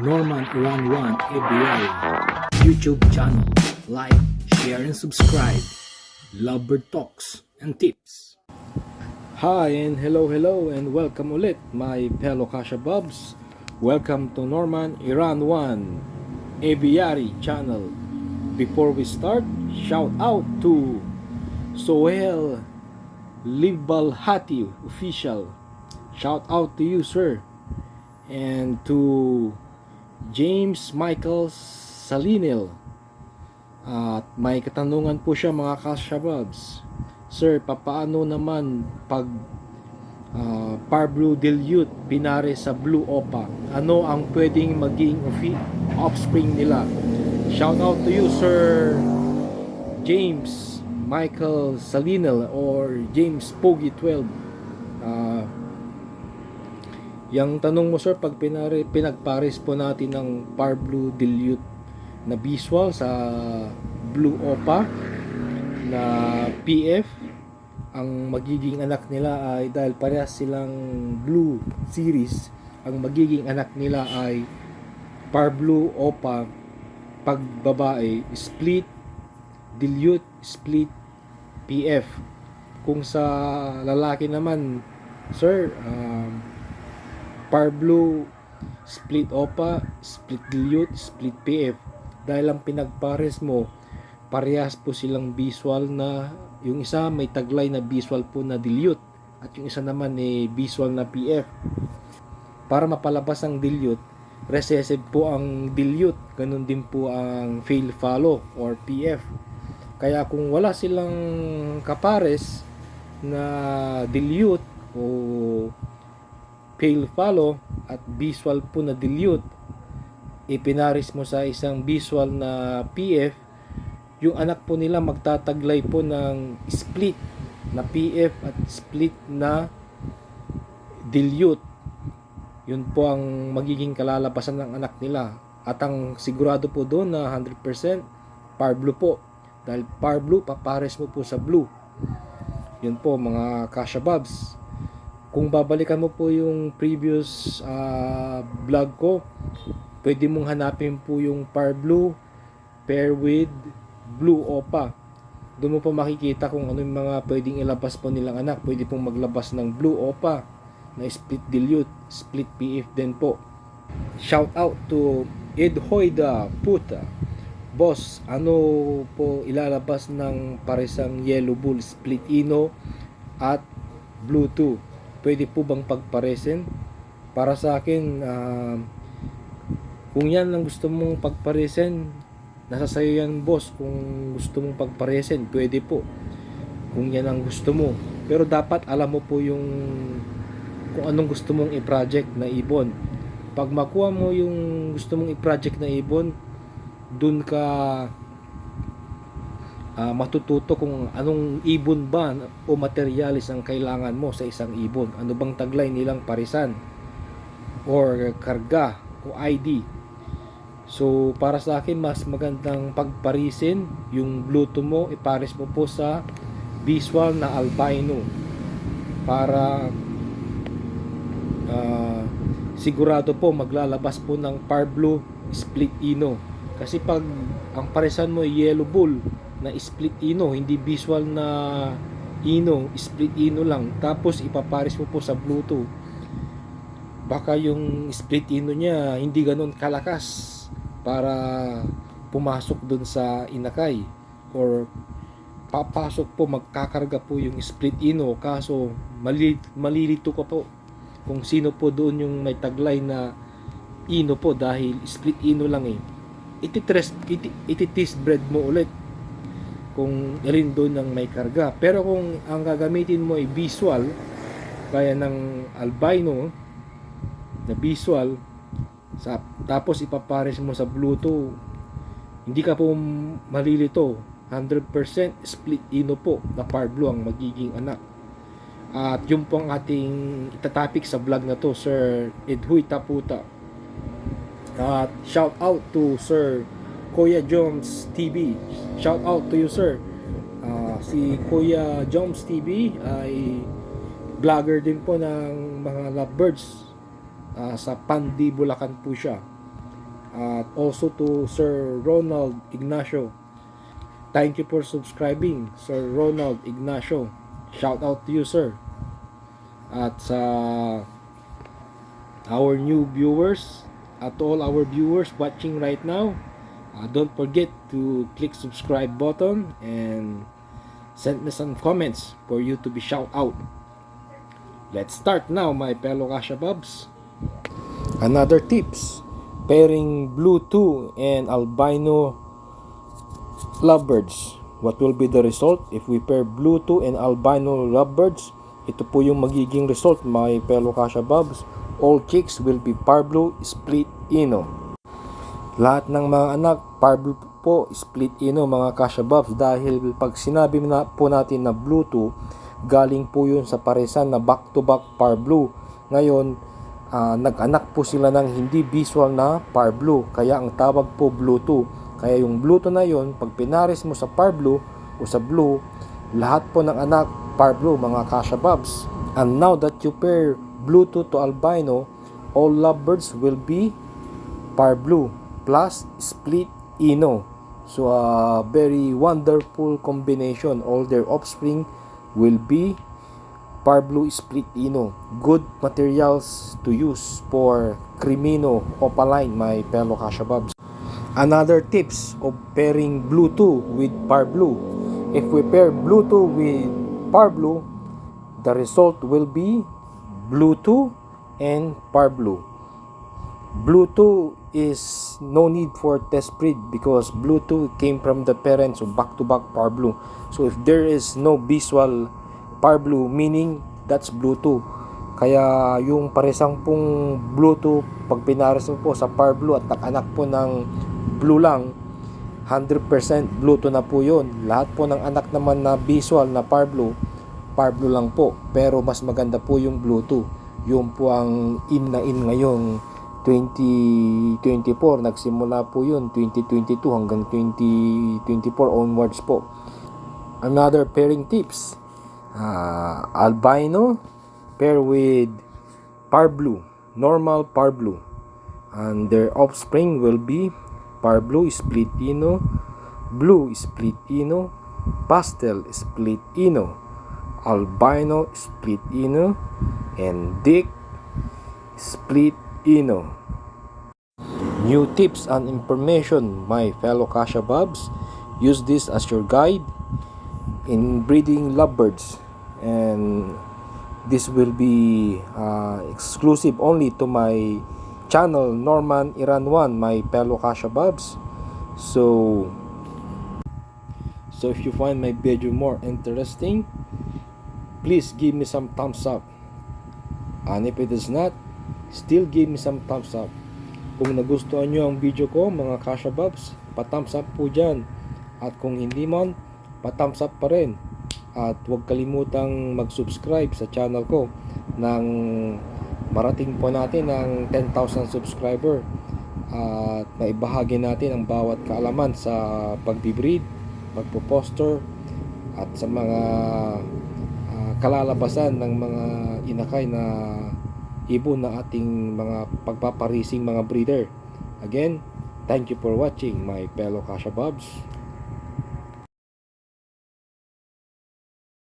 Norman Iran 1 ABL YouTube channel. Like, share, and subscribe. Lovebird Talks and Tips. Hi and hello and welcome ulit my fellow Kasha Bubs. Welcome to Norman Iran 1 Aviary channel. Before we start, shout out to Sohel Libalhati official. Shout out to you, sir. And to James Michael Salinil. At may katanungan po siya, mga Kashababs. Sir, papaano naman pag Parblu Dilute pinare sa Blue Opa? Ano ang pwedeng maging offspring nila? Shout out to you, Sir James Michael Salinil or James Pogi 12. Yang tanong mo, sir, pag pinagpares po natin ng Parblu Dilute na visual sa Blue Opa na PF, ang magiging anak nila ay, dahil parehas silang Blue series, ang magiging anak nila ay Parblu Opa. Pag babae, Split Dilute, Split PF. Kung sa lalaki naman, sir, Parblu Split Opa, Split Dilute, Split PF. Dahil ang pinagpares mo, parehas po silang visual na, yung isa may taglay na visual po na Dilute at yung isa naman visual na PF. Para mapalabas ang Dilute, recessive po ang Dilute, ganun din po ang fail follow or PF. Kaya kung wala silang kapares na Dilute o fail follow at visual po na Dilute, ipinaris mo sa isang visual na PF, yung anak po nila magtataglay po ng split na PF at split na Dilute. Yun po ang magiging kalalabasan ng anak nila. At ang sigurado po doon na 100% Parblu po. Dahil Parblu, papares mo po sa Blue. Yun po, mga Kasha Bubs. Kung babalikan mo po yung previous vlog ko, pwede mong hanapin po yung Parblu pair with Blue Opa. Doon mo po makikita kung ano yung mga pwedeng ilabas po nilang anak. Pwede pong maglabas ng Blue Opa na Split Dilute, Split PF din po. Shout out to Ed Hoyda Puta. Boss, ano po ilalabas ng paresang Yellow Bull, Split Ino at Blue 2? Pwede po bang pagparesen? Para sa akin, kung yan ang gusto mong pagparesen, nasa sayo yan, boss. Kung gusto mong pagparesen, pwede po. Kung yan ang gusto mo. Pero dapat alam mo po yung kung anong gusto mong i-project na ibon. Pag makuha mo yung gusto mong i-project na ibon, dun ka matututo kung anong ibon ba o materialis ang kailangan mo sa isang ibon. Ano bang taglay nilang parisan or karga o ID. So para sa akin, mas magandang pagparisin yung Bluetooth mo, ipares mo po sa visual na albino para sigurado po maglalabas po ng Parblu Split Ino. Kasi pag ang parisan mo Yellow Bull na Split Ino, hindi visual na Ino, Split Ino lang, tapos ipapares mo po sa Bluetooth, baka yung Split Ino niya hindi ganun kalakas para pumasok dun sa inakay, or papasok po, magkakarga po yung Split Ino, kaso malilito ka po kung sino po doon yung may taglay na Ino po, dahil Split Ino lang iti-test breed mo ulit kung alin doon ang may karga. Pero kung ang gagamitin mo ay visual, kaya ng albino na visual, tapos ipapares mo sa Bluetooth, hindi ka po malilito. 100% Split Ino po na Parblu ang magiging anak. At yun po ang ating itatopic sa vlog na to, Sir Edhuy Taputa. At shout out to Sir Kuya Joms TV. Shout out to you, sir. Si Kuya Joms TV ay vlogger din po ng mga lovebirds. Sa Pandi, Bulacan po siya. at also to Sir Ronald Ignacio. Thank you for subscribing, Sir Ronald Ignacio. Shout out to you, sir. At sa our new viewers, at all our viewers watching right now, don't forget to click subscribe button and send me some comments for you to be shout out. Let's start now, my fellow Kashababs. Another tips, pairing Bluetooth and albino lovebirds. What will be the result if we pair Bluetooth and albino lovebirds? Ito po yung magiging result, my fellow Kashababs. All chicks will be Parblu split ino. Lahat ng mga anak Parblu po split ino, mga Kashababs, dahil pag sinabi na po natin na Bluetooth, galing po yun sa paresan na back to back Parblu. Ngayon, nag-anak po sila ng hindi visual na Parblu, kaya ang tawag po Bluetooth. Kaya yung Bluetooth na yun, pag pinares mo sa Parblu o sa Blue, lahat po ng anak Parblu, mga Kashababs. And now that you pair Bluetooth to albino, all lovebirds will be Parblu plus split ino. So a very wonderful combination. All their offspring will be Parblu split ino. Good materials to use for Crimino opaline, my fellow Kashababs. Another tips of pairing Bluetooth with Parblu. If we pair Bluetooth with Parblu, the result will be Bluetooth and Parblu. Bluetooth is no need for test breed because Bluetooth came from the parents of back-to-back Parblu. So if there is no visual Parblu, meaning that's Bluetooth. Kaya yung paresang pong Bluetooth, pag pinares mo po sa Parblu at nag-anak po ng Blue lang, 100% Bluetooth na po yun. Lahat po ng anak naman na visual na Parblu lang po. Pero mas maganda po yung Bluetooth. Yung po ang in na in ngayong 2024. Nagsimula po yun 2022 hanggang 2024 onwards po. Another pairing tips, albino pair with Parblu, normal Parblu, and their offspring will be Parblu split ino, Blue split ino, Pastel split ino, albino split ino, and Dick split ino. New tips and information, my fellow Kashababs. Use this as your guide in breeding lovebirds, and this will be exclusive only to my channel, Norman Iran 1, my fellow Kashababs. So if you find my video more interesting, please give me some thumbs up, and if it is not, still give me some thumbs up. Kung nagustuhan nyo ang video ko, mga Kashababs, pa-thumbs up po dyan, at kung hindi man, pa-thumbs up pa rin. At huwag kalimutang mag-subscribe sa channel ko nang marating po natin ang 10,000 subscriber, at maibahagi natin ang bawat kaalaman sa pagbibreed, pagpo-poster, at sa mga kalalabasan ng mga inakay na ibon na ating mga pagpaparising mga breeder. Again, thank you for watching, my fellow Kashababs.